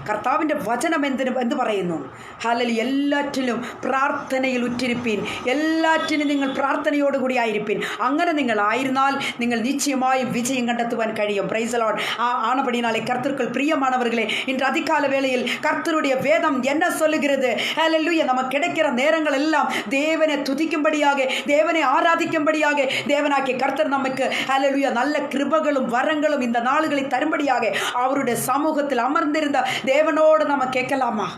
കർത്താവിൻ്റെ വചനം എന്ത് പറയുന്നു? ഹല്ലേലൂയ. എല്ലാറ്റിലും പ്രാർത്ഥനയിൽ ഉറ്റിരിപ്പീൻ, എല്ലാറ്റിനും നിങ്ങൾ പ്രാർത്ഥനയോടുകൂടി ആയിരിപ്പീൻ. അങ്ങനെ നിങ്ങൾ ആയിരുന്നാൽ നിങ്ങൾ നിശ്ചയമായും വിജയം കണ്ടെത്തുവാൻ കഴിയും. Price the Lord. ஆனபடினாலே கர்த்தருக்குள் பிரியமானவர்களே, இன்று அதிகால வேளையில் கர்த்தருடைய வேதம் என்ன சொல்லுகிறது? ஹல்லேலூயா. நமக்கு கிடைக்கிற நேரங்கள் எல்லாம் தேவனை துதிக்கும்படியாக, தேவனை ஆராதிக்கும்படியாக தேவனாகிய கர்த்தர் நமக்கு ஹல்லேலூயா நல்ல கிருபைகளும் வரங்களும் இந்த நாளுகளில் தரும்படியாக அவருடைய சமூகத்தில் அமர்ந்திருந்த தேவனோடு நம்ம கேட்கலாமா?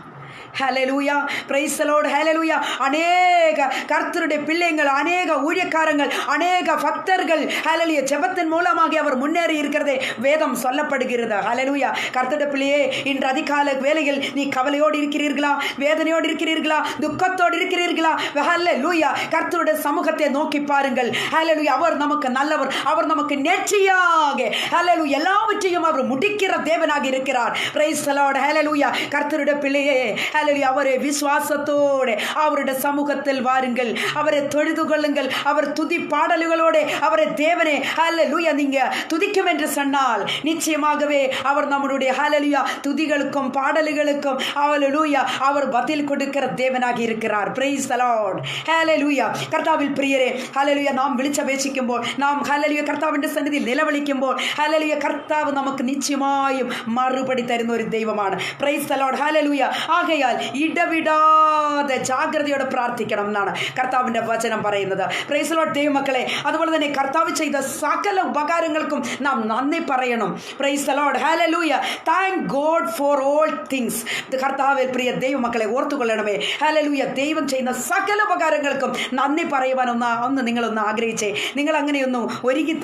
Hallelujah. Praise the Lord. Hallelujah. அநேக கர்த்தருடைய பிள்ளைகள், அநேக ஊழியக்காரங்கள், அநேக பக்தர்கள் ஹல்லேலூயா ஜெபத்தின் மூலமாக அவர் முன்னேறி இருக்கிறதே வேதம் சொல்லப்படுகிறது. ஹல்லேலூயா. கர்த்தருடைய பிள்ளையே, இன்று அதிகாலை வேளையில் நீ கவலையோடு இருக்கிறீர்களா? வேதனையோடு இருக்கிறீர்களா? துக்கத்தோடு இருக்கிறீர்களா? ஹல்லேலூயா. கர்த்தருடைய சமூகத்தை நோக்கி பாருங்கள். ஹல்லேலூயா. அவர் நமக்கு நல்லவர். அவர் நமக்கு நேர்த்தியாக ஹல்லேலூயா எல்லாவற்றையும் அவர் முடிக்கிற தேவனாக இருக்கிறார். Praise the Lord. ஹல்லேலூயா. கர்த்தருடைய பிள்ளையே, ஹல்லேலூயா, அவரை விசுவாசத்தோடு அவருடைய சமூகத்தில் வாருங்கள். அவரை தொழுது கொள்ளுங்கள். அவர் துதி பாடல்களோடு அவரை தேவனே ஹல்லேலூயா நீங்க துதிக்கும் என்று சொன்னால் நிச்சயமாகவே அவர் நம்முடைய ஹல்லேலூயா துதிகளுக்கும் பாடல்களுக்கும் ஹல்லேலூயா அவர் பதில் கொடுக்கிற தேவனாக இருக்கிறார். Praise the Lord. ഹല്ലേലൂയ. കർത്താവിൽ പ്രിയരെ, ഹല്ലേലൂയ, നാം വിളിച്ചപേക്ഷിക്കുമ്പോൾ, നാം ഹല്ലേലൂയ കർത്താവിൻ്റെ സന്നിധിയിൽ നിലവിളിക്കുമ്പോൾ ഹല്ലേലൂയ കർത്താവ് നമുക്ക് നിശ്ചയമായും മറുപടി തരുന്ന ഒരു ദൈവമാണ്. Price the Lord. ഹല്ലേലൂയ. ആകയാൽ ഇടവിടാതെ ജാഗ്രതയോടെ പ്രാർത്ഥിക്കണം എന്നാണ് കർത്താവിൻ്റെ വചനം പറയുന്നത്. പ്രൈസ് ദി ലോർഡ് ദൈവമക്കളെ. അതുപോലെ തന്നെ കർത്താവ് ചെയ്ത സകല ഉപകാരങ്ങൾക്കും നാം നന്ദി പറയണം. Price the Lord. Hallelujah. Thank God for all things. കർത്താവിൽ പ്രിയ ദൈവമക്കളെ, ഓർത്തുകൊള്ളണമേ. ഹല്ലേലൂയ. ദൈവം ചെയ്യുന്ന സകല ഉപകാരങ്ങൾക്കും നന്ദി പറയുവാൻ നിങ്ങളൊന്ന് ആഗ്രഹിച്ചേ. നിങ്ങൾ അങ്ങനെയൊന്ന്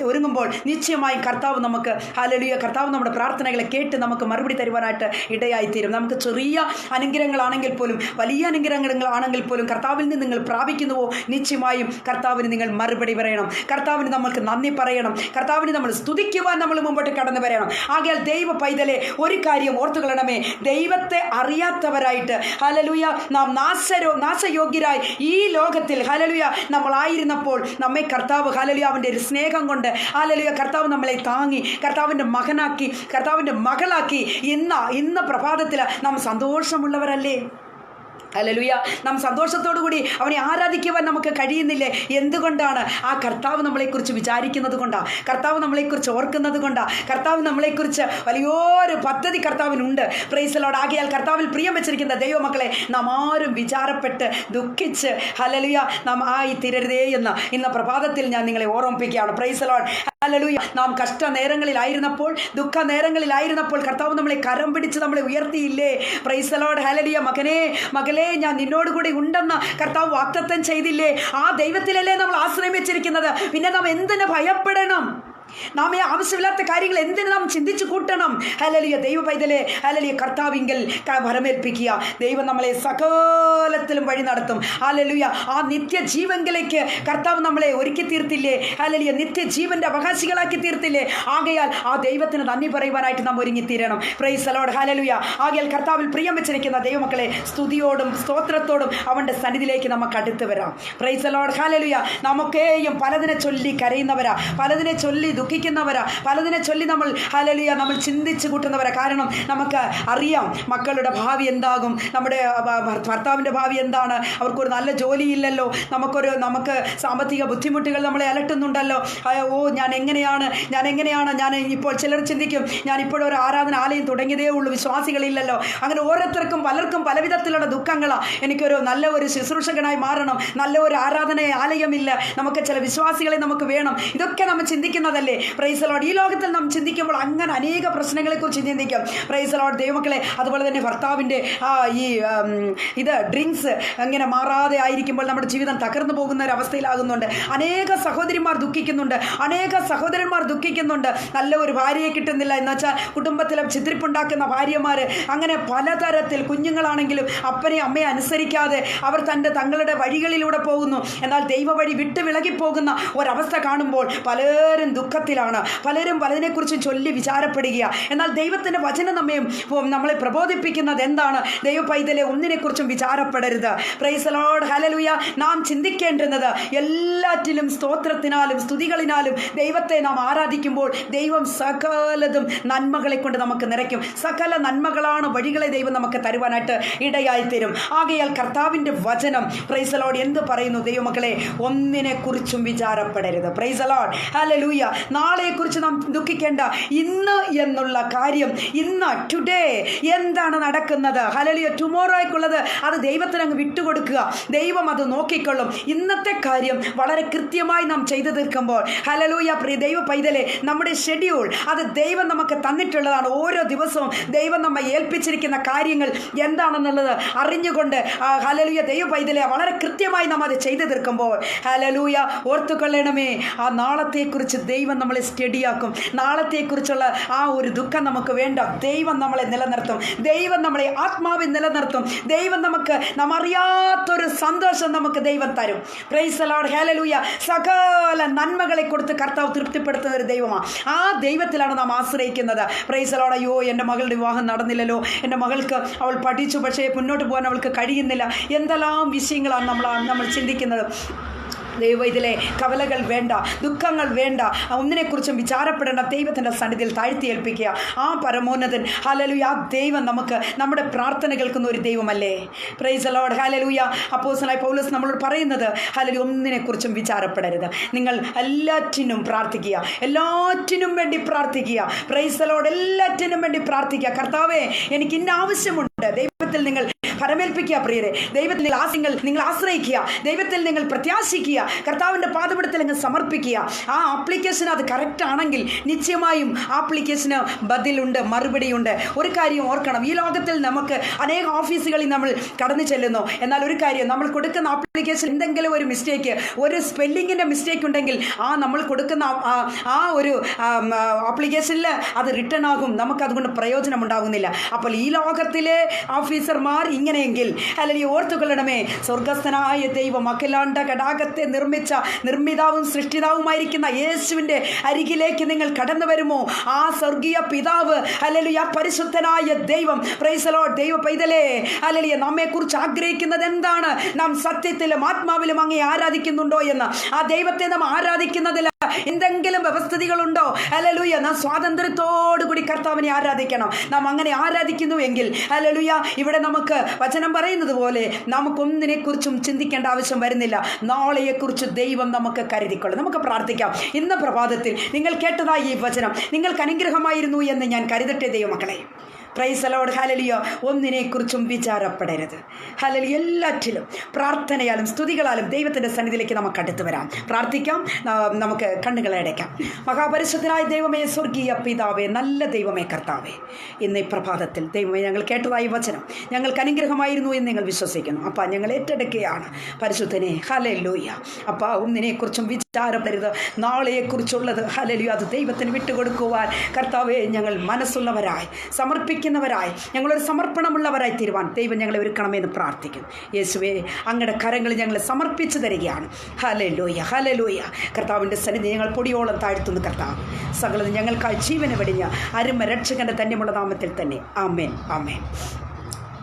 ഒരുങ്ങുമ്പോൾ നിശ്ചയമായും കർത്താവ് നമുക്ക് ഹല്ലേലൂയ കർത്താവ് നമ്മുടെ പ്രാർത്ഥനകളെ കേട്ട് നമുക്ക് മറുപടി തരുവാനായിട്ട് ഇടയായിത്തീരും. നമുക്ക് ചെറിയ അനുഗ്രഹങ്ങൾ അനുഗ്രഹങ്ങളാണെങ്കിൽ പോലും, വലിയ അനുഗ്രഹങ്ങളാണെങ്കിൽ പോലും കർത്താവിൽ നിന്ന് നിങ്ങൾ പ്രാപിക്കുന്നുവോ, നിശ്ചയമായും കർത്താവിന് നിങ്ങൾ മറുപടി പറയണം. കർത്താവിന് നമ്മൾക്ക് നന്ദി പറയണം. കർത്താവിന് നമ്മൾ സ്തുതിക്കുവാൻ നമ്മൾ മുമ്പോട്ട് കടന്നു വരണം. ആകയാൽ ദൈവ പൈതലെ ഒരു കാര്യം ഓർത്തുകൊള്ളണമേ, ദൈവത്തെ അറിയാത്തവരായിട്ട് ഹല്ലേലൂയ നാം നാശയോഗ്യരായി ഈ ലോകത്തിൽ ഹല്ലേലൂയ നമ്മളായിരുന്നപ്പോൾ നമ്മെ കർത്താവ് ഹല്ലേലൂയ അവൻ്റെ ഒരു സ്നേഹം കൊണ്ട് ഹല്ലേലൂയ കർത്താവ് നമ്മളെ താങ്ങി കർത്താവിൻ്റെ മകനാക്കി, കർത്താവിൻ്റെ മകളാക്കി. ഇന്ന് പ്രഭാതത്തിൽ നാം സന്തോഷമുള്ളവരല്ലേ? ഹല്ലേലൂയ. നാം സന്തോഷത്തോടു കൂടി അവനെ ആരാധിക്കുവാൻ നമുക്ക് കഴിയുന്നില്ലേ? എന്തുകൊണ്ടാണ്? ആ കർത്താവ് നമ്മളെക്കുറിച്ച് വിചാരിക്കുന്നത് കൊണ്ടാണ്, കർത്താവ് നമ്മളെക്കുറിച്ച് ഓർക്കുന്നത് കൊണ്ടാണ്, കർത്താവ് നമ്മളെക്കുറിച്ച് വലിയൊരു പദ്ധതി കർത്താവിനുണ്ട്. Price the Lord. ആകയാൽ കർത്താവിൽ പ്രിയം വെച്ചിരിക്കുന്ന ദൈവമക്കളെ, നാം ആരും വിചാരപ്പെട്ട് ദുഃഖിച്ച് ഹല്ലേലൂയ നാം ആയി തീരരുതേ എന്ന് ഇന്ന് പ്രഭാതത്തിൽ ഞാൻ നിങ്ങളെ ഓർമ്മിപ്പിക്കുകയാണ്. Price the Lord. ഹല്ലേലൂയ. നാം കഷ്ട നേരങ്ങളിലായിരുന്നപ്പോൾ, ദുഃഖ നേരങ്ങളിലായിരുന്നപ്പോൾ കർത്താവ് നമ്മളെ കരം പിടിച്ച് നമ്മളെ ഉയർത്തിയില്ലേ? Praise the Lord. ഹല്ലേലൂയ. മകളെ ഞാൻ നിന്നോട് കൂടി ഉണ്ടെന്ന് കർത്താവ് വാഗ്ദത്തം ചെയ്തില്ലേ? ആ ദൈവത്തിലല്ലേ നമ്മൾ ആശ്രയം വെച്ചിരിക്കുന്നത്. പിന്നെ നാം എന്തിനു ഭയപ്പെടണം? നാം ഈ ആവശ്യമില്ലാത്ത കാര്യങ്ങൾ എന്തിനു നാം ചിന്തിച്ചു കൂട്ടണം? ഹല്ലേലൂയ. ദൈവ പൈതലെ ഹല്ലേലൂയ കർത്താവിങ്കൽ ഭരമേൽപ്പിക്കുക. ദൈവം നമ്മളെ സകലത്തിലും വഴി നടത്തും. ഹല്ലേലൂയ. ആ നിത്യജീവങ്കിലേക്ക് കർത്താവ് നമ്മളെ ഒരുക്കി തീർത്തില്ലേ? ഹല്ലേലൂയ. നിത്യജീവന്റെ അവകാശികളാക്കി തീർത്തില്ലേ? ആകയാൽ ആ ദൈവത്തിന് നന്ദി പറയുവാനായിട്ട് നാം ഒരുങ്ങിത്തീരണം. Praise the Lord. ഹല്ലേലൂയ. ആകയാൽ കർത്താവിൽ പ്രിയം വെച്ചിരിക്കുന്ന ദൈവമക്കളെ, സ്തുതിയോടും സ്തോത്രത്തോടും അവൻ്റെ സന്നിധിയിലേക്ക് നമുക്ക് അടുത്ത് വരാം. Price the Lord. ഹല്ലേലൂയ. നമുക്കേയും പലതിനെ ചൊല്ലി കരയുന്നവരാ, പലതിനെ ചൊല്ലി ദുഃഖിക്കുന്നവരാ, പലതിനെ ചൊല്ലി നമ്മൾ ഹല്ലേലൂയ നമ്മൾ ചിന്തിച്ച് കൂട്ടുന്നവരാ. കാരണം നമുക്ക് അറിയാം മക്കളുടെ ഭാവി എന്താകും, നമ്മുടെ ഭർത്താവിൻ്റെ ഭാവി എന്താണ്, അവർക്കൊരു നല്ല ജോലിയില്ലല്ലോ, നമുക്ക് സാമ്പത്തിക ബുദ്ധിമുട്ടുകൾ നമ്മളെ അലട്ടുന്നുണ്ടല്ലോ. ഞാൻ എങ്ങനെയാണ് ഞാൻ ഇപ്പോൾ ചിലർ ചിന്തിക്കും, ഞാൻ ഇപ്പോഴൊരു ആരാധനാലയം തുടങ്ങിയതേ ഉള്ളൂ, വിശ്വാസികളില്ലല്ലോ. അങ്ങനെ ഓരോരുത്തർക്കും പലർക്കും പലവിധത്തിലുള്ള ദുഃഖങ്ങളാണ്. എനിക്കൊരു നല്ല ഒരു ശുശ്രൂഷകനായി മാറണം, നല്ല ഒരു ആലയമില്ല, നമുക്ക് ചില വിശ്വാസികളെ നമുക്ക് വേണം. ഇതൊക്കെ നമ്മൾ ചിന്തിക്കുന്നതല്ലേ? Price the Lord. ഈ ലോകത്തിൽ നാം ചിന്തിക്കുമ്പോൾ അങ്ങനെ അനേക പ്രശ്നങ്ങളെക്കുറിച്ച് ചിന്തിക്കും. Price the Lord. ദൈവമക്കളെ, അതുപോലെ തന്നെ ഭർത്താവിൻ്റെ ഡ്രിങ്ക്സ് അങ്ങനെ മാറാതെ ആയിരിക്കുമ്പോൾ നമ്മുടെ ജീവിതം തകർന്നു പോകുന്ന ഒരു അവസ്ഥയിലാകുന്നുണ്ട്. അനേക സഹോദരിമാർ ദുഃഖിക്കുന്നുണ്ട്. നല്ല ഒരു ഭാര്യയെ കിട്ടുന്നില്ല എന്ന് വെച്ചാൽ കുടുംബത്തിലെ ചിത്രിപ്പുണ്ടാക്കുന്ന ഭാര്യമാർ അങ്ങനെ പലതരത്തിൽ, കുഞ്ഞുങ്ങളാണെങ്കിലും അപ്പനെ അമ്മയെ അനുസരിക്കാതെ അവർ തങ്ങളുടെ വഴികളിലൂടെ പോകുന്നു. എന്നാൽ ദൈവ വഴി വിട്ട് വിലകിപ്പോകുന്ന ഒരവസ്ഥ കാണുമ്പോൾ പലരും ദുഃഖത്തിലാണ്, പലരും പലതിനെക്കുറിച്ച് ചൊല്ലി വിചാരപ്പെടുകയാണ്. എന്നാൽ ദൈവത്തിൻ്റെ വചനം നമ്മളെ പ്രബോധിപ്പിക്കുന്നത് എന്താണ്? ദൈവ പൈതലെ, ഒന്നിനെക്കുറിച്ചും വിചാരപ്പെടരുത്. Praise the Lord. ഹല്ലേലൂയ. നാം ചിന്തിക്കേണ്ടുന്നത് എല്ലാറ്റിലും സ്തോത്രത്തിനാലും സ്തുതികളിനാലും ദൈവത്തെ നാം ആരാധിക്കുമ്പോൾ ദൈവം സകലതും നന്മകളെ കൊണ്ട് നമുക്ക് നിറയ്ക്കും. സകല നന്മകളാണ് വഴികളെ ദൈവം നമുക്ക് തരുവാനായിട്ട് ഇടയായി തരും. ആകയാൽ കർത്താവിൻ്റെ വചനം പ്രൈസ് ദി ലോർഡ് എന്ത് പറയുന്നു? ദൈവമക്കളെ, ഒന്നിനെക്കുറിച്ചും വിചാരപ്പെടരുത്. Praise the Lord. ഹല്ലേലൂയ. നാളെക്കുറിച്ച് നാം ദുഃഖിക്കേണ്ട. ഇന്ന് എന്നുള്ള കാര്യം, ഇന്ന് ടുഡേ എന്താണ് നടക്കുന്നത്, ഹല്ലേലൂയ, ടുമോറോയ്ക്കുള്ളത് അത് ദൈവത്തിന് അങ്ങ് വിട്ടുകൊടുക്കുക. ദൈവം അത് നോക്കിക്കൊള്ളും. ഇന്നത്തെ കാര്യം വളരെ കൃത്യമായി നാം ചെയ്തു തീർക്കുമ്പോൾ ഹല്ലേലൂയ, പ്രിയ ദൈവ പൈതലെ, നമ്മുടെ ഷെഡ്യൂൾ അത് ദൈവം നമുക്ക് തന്നിട്ടുള്ളതാണ്. ഓരോ ദിവസവും ദൈവം നമ്മെ ഏൽപ്പിച്ചിരിക്കുന്ന കാര്യങ്ങൾ എന്താണെന്നുള്ളത് അറിഞ്ഞുകൊണ്ട് ഹല്ലേലൂയ ദൈവ പൈതലെ വളരെ കൃത്യമായി നാം അത് ചെയ്തു തീർക്കുമ്പോൾ ഹല്ലേലൂയ ഓർത്തുകൊള്ളണമേ, ആ നാളത്തെക്കുറിച്ച് ദൈവം നമ്മളെ സ്റ്റഡിയാക്കും. നാളത്തെക്കുറിച്ചുള്ള ആ ഒരു ദുഃഖം നമുക്ക് വേണ്ട. ദൈവം നമ്മളെ നിലനിർത്തും. ദൈവം നമ്മളെ ആത്മാവിൽ നിലനിർത്തും. ദൈവം നാം അറിയാത്തൊരു സന്തോഷം നമുക്ക് ദൈവം തരും. Price the Lord. ഹല്ലേലൂയ. സകല നന്മകളെ കൊടുത്ത് കർത്താവ് തൃപ്തിപ്പെടുത്തുന്ന ഒരു ദൈവമാണ്. ആ ദൈവത്തിലാണ് നാം ആശ്രയിക്കുന്നത്. Price the Lord. അയ്യോ, എൻ്റെ മകളുടെ വിവാഹം നടന്നില്ലല്ലോ, എൻ്റെ മകൾക്ക് അവൾ പഠിച്ചു പക്ഷേ മുന്നോട്ട് പോകാൻ അവൾക്ക് കഴിയുന്നില്ല, എന്തെല്ലാം വിഷയങ്ങളാണ് നമ്മൾ ചിന്തിക്കുന്നത്. ദൈവം ഇതിലെ കവലകൾ വേണ്ട, ദുഃഖങ്ങൾ വേണ്ട, ഒന്നിനെക്കുറിച്ചും വിചാരപ്പെടേണ്ട. ദൈവത്തിൻ്റെ സന്നിധിയിൽ താഴ്ത്തി ഏൽപ്പിക്കുക. ആ പരമോന്നതൻ ഹല്ലേലൂയ, ആ ദൈവം നമ്മുടെ പ്രാർത്ഥന കേൾക്കുന്ന ഒരു ദൈവമല്ലേ? Praise the Lord. ഹല്ലേലൂയ. അപ്പോസ്തലനായ പൗലോസ് നമ്മളോട് പറയുന്നത് ഹല്ലേലൂയ, ഒന്നിനെക്കുറിച്ചും വിചാരപ്പെടരുത്. നിങ്ങൾ എല്ലാറ്റിനും പ്രാർത്ഥിക്കുക, എല്ലാറ്റിനും വേണ്ടി പ്രാർത്ഥിക്കുക. Price the Lord. എല്ലാറ്റിനും വേണ്ടി പ്രാർത്ഥിക്കുക. കർത്താവേ, എനിക്ക് ഇന്ന ആവശ്യമുണ്ട്. ദൈവത്തിൽ നിങ്ങൾ ഫലമേൽപ്പിക്കുക. പ്രിയരെ, ദൈവത്തിൽ നിങ്ങൾ ആശ്രയിക്കുക. ദൈവത്തിൽ നിങ്ങൾ പ്രത്യാശിക്കുക. കർത്താവിൻ്റെ പാദപീഠത്തിൽ അങ്ങ് സമർപ്പിക്കുക. ആ ആപ്ലിക്കേഷൻ അത് കറക്റ്റ് ആണെങ്കിൽ നിശ്ചയമായും ആപ്ലിക്കേഷന് ബദലുണ്ട്, മറുപടിയുണ്ട്. ഒരു കാര്യം ഓർക്കണം, ഈ ലോകത്തിൽ നമുക്ക് അനേക ഓഫീസുകളിൽ നമ്മൾ കടന്നു ചെല്ലുന്നു. എന്നാൽ ഒരു കാര്യം, നമ്മൾ കൊടുക്കുന്ന ആപ്ലിക്കേഷൻ എന്തെങ്കിലും ഒരു മിസ്റ്റേക്ക്, ഒരു സ്പെല്ലിങ്ങിൻ്റെ മിസ്റ്റേക്ക് ഉണ്ടെങ്കിൽ നമ്മൾ കൊടുക്കുന്ന ആ ഒരു ആപ്ലിക്കേഷനിൽ അത് റിട്ടേൺ ആകും. നമുക്കതുകൊണ്ട് പ്രയോജനം ഉണ്ടാകുന്നില്ല. അപ്പോൾ ഈ ലോകത്തിലെ ഓഫീസർമാർ ഇങ്ങനെയെങ്കിൽ അല്ലെങ്കിൽ ഓർത്തുകൊള്ളണമേ, സ്വർഗസ്ഥനായ ദൈവം അഖിലാണ്ട കടാകത്തെ നിർമ്മിതാവും സൃഷ്ടിതാവുമായിരിക്കുന്ന യേശുവിൻ്റെ അരികിലേക്ക് നിങ്ങൾ കടന്നു വരുമോ? ആ സ്വർഗീയ പിതാവ് ഹല്ലേലൂയ പരിശുദ്ധനായ ദൈവം, പ്രൈസ് ദി ലോർഡ്, ദൈവ പൈതലേ ഹല്ലേലൂയ നമ്മെക്കുറിച്ച് ആഗ്രഹിക്കുന്നത് എന്താണ്? നാം സത്യത്തിലും ആത്മാവിലും അങ്ങേ ആരാധിക്കുന്നുണ്ടോ എന്ന്. ആ ദൈവത്തെ നാം ആരാധിക്കുന്നതിൽ എന്തെങ്കിലും വ്യവസ്ഥിതികളുണ്ടോ? ഹല്ലേലൂയ നാം സ്വാതന്ത്ര്യത്തോടുകൂടി കർത്താവിനെ ആരാധിക്കണം. നാം അങ്ങനെ ആരാധിക്കുന്നുവെങ്കിൽ ഹല്ലേലൂയ ഇവിടെ നമുക്ക് വചനം പറയുന്നത് പോലെ നമുക്കൊന്നിനെക്കുറിച്ചും ചിന്തിക്കേണ്ട ആവശ്യം വരുന്നില്ല. നാളെയെക്കുറിച്ച് ദൈവം നമുക്ക് കരുതിക്കൊള്ളും. നമുക്ക് പ്രാർത്ഥിക്കാം. ഇന്ന് പ്രഭാതത്തിൽ നിങ്ങൾ കേട്ടതായി ഈ വചനം നിങ്ങൾക്ക് അനുഗ്രഹമായിരുന്നു എന്ന് ഞാൻ കരുതട്ടെ ദൈവമക്കളെ. Praise the Lord. ഹല്ലേലൂയ. ഒന്നിനെക്കുറിച്ചും വിചാരപ്പെടരുത്. ഹല്ലേലൂയ. എല്ലാറ്റിലും പ്രാർത്ഥനയാലും സ്തുതികളാലും ദൈവത്തിൻ്റെ സന്നിധിയിലേക്ക് നമുക്ക് അടുത്ത് വരാം. പ്രാർത്ഥിക്കാം. നമുക്ക് കണ്ണുകളെ അടയ്ക്കാം. മഹാപരിശുദ്ധനായ ദൈവമേ, സ്വർഗീയ പിതാവേ, നല്ല ദൈവമേ, കർത്താവേ, ഇന്ന് ഈ പ്രഭാതത്തിൽ ദൈവമേ ഞങ്ങൾ കേട്ടതായി വചനം ഞങ്ങൾക്ക് അനുഗ്രഹമായിരുന്നു എന്ന് ഞങ്ങൾ വിശ്വസിക്കുന്നു. അപ്പം ഞങ്ങൾ ഏറ്റെടുക്കുകയാണ് പരിശുദ്ധനെ. ഹല്ലേലൂയ. അപ്പം ഒന്നിനെക്കുറിച്ചും വിചാരപ്പെടരുത്. നാളെയെക്കുറിച്ചുള്ളത് ഹല്ലേലൂയ അത് ദൈവത്തിന് വിട്ടുകൊടുക്കുവാൻ കർത്താവേ ഞങ്ങൾ മനസ്സുള്ളവരായി സമർപ്പിക്കുന്നവരായി ഞങ്ങളൊരു സമർപ്പണമുള്ളവരായി തീരുവാൻ ദൈവം ഞങ്ങളെ ഒരുക്കണമെന്ന് പ്രാർത്ഥിക്കുന്നു. യേശുവേ, അങ്ങയുടെ കരങ്ങളിൽ ഞങ്ങളെ സമർപ്പിച്ചു തരികയാണ്. Hallelujah, hallelujah. കർത്താവിൻ്റെ സന്നിധി ഞങ്ങൾ പൊടിയോളം താഴ്ത്തുന്നു. കർത്താവ് സകലത് ഞങ്ങൾക്കായി ജീവനെ വെടിഞ്ഞ അരുമ രക്ഷകൻ്റെ ധന്യമുള്ള നാമത്തിൽ തന്നെ ആമേൻ, ആമേൻ.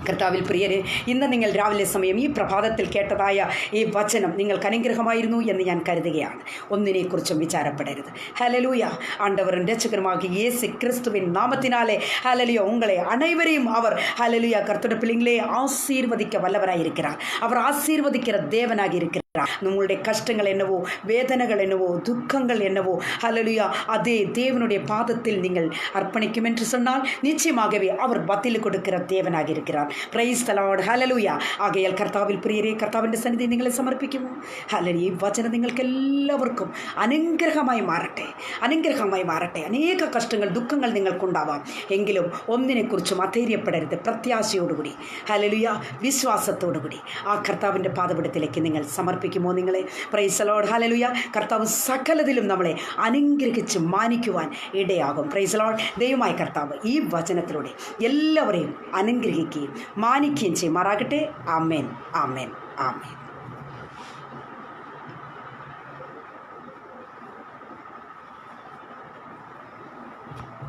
കർത്താവിൽ പ്രിയരെ, ഇന്ന് നിങ്ങൾ രാവിലെ സമയം ഈ പ്രഭാതത്തിൽ കേട്ടതായ ഈ വചനം നിങ്ങൾക്ക് അനുഗ്രഹമായിരുന്നു എന്ന് ഞാൻ കരുതുകയാണ്. ഒന്നിനെക്കുറിച്ചും വിചാരപ്പെടരുത്. ഹല്ലേലൂയ. ആണ്ടവരും രക്ഷകരുമാകിയ യേശു ക്രിസ്തുവിൻ നാമത്തിനാലെ ഹല്ലേലൂയ உங்களை அனைவரையும் அவர் ஹல்லேலூயா கர்த்தருடைய பிள்ளைங்களே ஆசீர்வதிக்க வல்லவராய் இருக்கிறார். அவர் ஆசீர்வதிக்கிற தேவனாக இருக்கிறார். நம்மளுடைய கஷ்டங்கள் என்னவோ, வேதனைகள் என்னவோ, துக்கங்கள் என்னவோ ஹல்லேலூயா அதே தேவனுடைய பாதத்தில் நீங்கள் அர்ப்பணிக்கும் என்று சொன்னால் நிச்சயமாகவே அவர் பதில் கொடுக்கிற தேவனாக இருக்கிறார். Price the Lord. ഹല്ലേലൂയ. ആകയാൽ കർത്താവിൽ പ്രിയരെ, കർത്താവിൻ്റെ സന്നിധി നിങ്ങളെ സമർപ്പിക്കുമോ? ഹല്ലേലൂയ. ഈ വചനം നിങ്ങൾക്ക് എല്ലാവർക്കും അനുഗ്രഹമായി മാറട്ടെ, അനുഗ്രഹമായി മാറട്ടെ. അനേക കഷ്ടങ്ങൾ, ദുഃഖങ്ങൾ നിങ്ങൾക്കുണ്ടാവാം. എങ്കിലും ഒന്നിനെക്കുറിച്ചും അധൈര്യപ്പെടരുത്. പ്രത്യാശയോടുകൂടി ഹല്ലേലൂയ വിശ്വാസത്തോടുകൂടി ആ കർത്താവിൻ്റെ പാദപീഠത്തിലേക്ക് നിങ്ങൾ സമർപ്പിക്കുമോ നിങ്ങളെ? Praise the Lord. ഹല്ലേലൂയ. കർത്താവ് സകലതിലും നമ്മളെ അനുഗ്രഹിച്ച് മാനിക്കുവാൻ ഇടയാകും. Praise the Lord. ദൈവമായ കർത്താവ് ഈ വചനത്തിലൂടെ എല്ലാവരെയും അനുഗ്രഹിക്കുകയും മാനിക്കുകയും ചെയ്യുമാറാകട്ടെ. ആമേൻ, ആമേൻ, ആമേൻ.